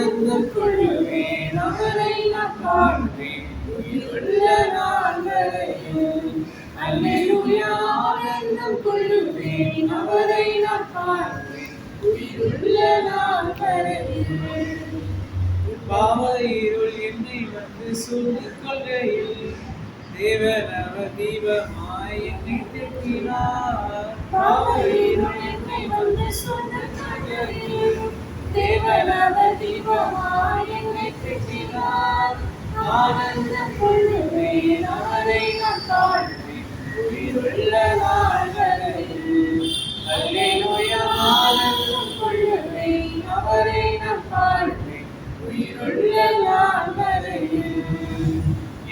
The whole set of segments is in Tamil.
ஆனந்தம் கொள்ளுவேன் அவரை நான் காண்பேன் உயிருள்ள நாள் வரையில். அல்லேலூயா ஆனந்தம் கொள்ளுவேன் அவரை நான் காண்பேன் உயிருள்ள நாள் வரையில். பாவ இருள் என்னை வந்து சூழ்ந்து கொள்கையில் தேவன் அவர் தீபமாய் என்னை தேற்றினார். பாவ இருள் என்னை வந்து சூழ்ந்து கொள்கையில் தேவன் அவர் தீபமாய் என்னை தேற்றினார். ஆனந்தம் கொள்ளுவேன் அவரை நான் காண்பேன் உயிருள்ள நாள் வரையில். அல்லேலூயா ஆனந்தம் கொள்ளுவேன் அவரை நான் காண்பேன் உயிருள்ள நாள் வரையில்.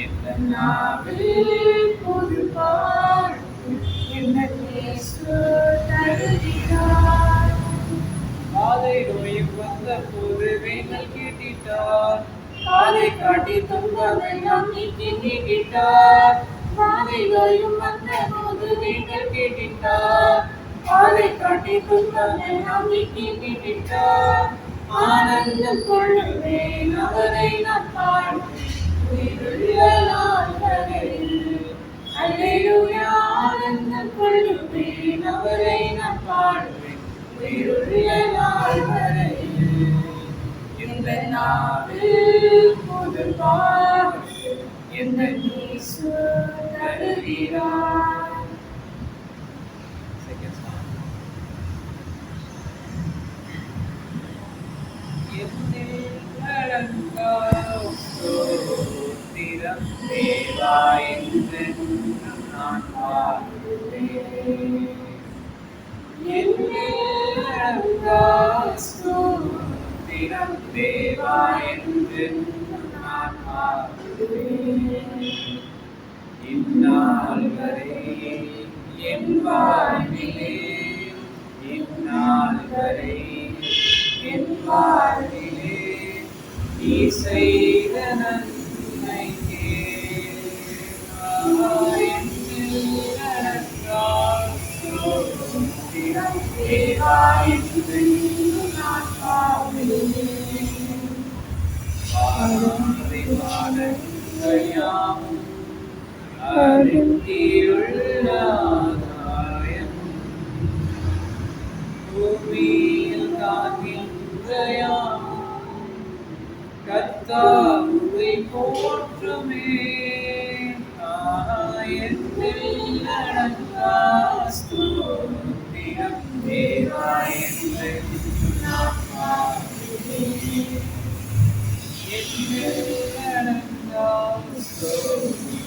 எந்த நாவில் புது பாட்டு எனக்கு இயேசு தருகிறார். பாதை நோயும் வந்த போது வேங்கள் கேட்டிட்டார். பாதை காட்டி துன்பமெல்லாம் நீக்கி நீக்கிட்டார். பாதை நோயும் வந்த போது வேங்கள் கேட்டிட்டார். பாதை காட்டி துன்பமெல்லாம் நீக்கி நீக்கிட்டார். ஆனந்தம் கொள்ளுவேன் அவரை நான் காண்பேன் உயிருள்ள நாள் வரையில். அல்லேலூயா ஆனந்தம் கொள்ளுவேன் அவரை நான் காண்பேன் உயிருள்ள நாள் வரையில். இந்த நாவில் புது பாட்டு எந்த இயேசு தருகிறார். ஸ்தோத்திரம் தேவா என்றென்றும் நான் பாடுவேன். ஸ்தோத்திரம் தேவா என்றென்றும் நான் பாடுவேன். இந்நாள் வரை என் வாழ்விலே இந்நாள் வரை என் வாழ்விலே நீ செய்த நன்மைக்கே ஸ்தோத்திரம் தேவா என்றென்றும் நான் பாடுவேன். பாடும்படி பாடங்கள் யாவும் அருகியுள்ள ஆதாயம். பூமியில் காக்கின்ற யாவும் கர்த்தாவை போற்றுமே. என்னில் அடங்கா ஸ்தோத்திரம் தேவா என்றென்றும் நான் பாடுவேன். என்னில் அடங்கா ஸ்தோத்திரம்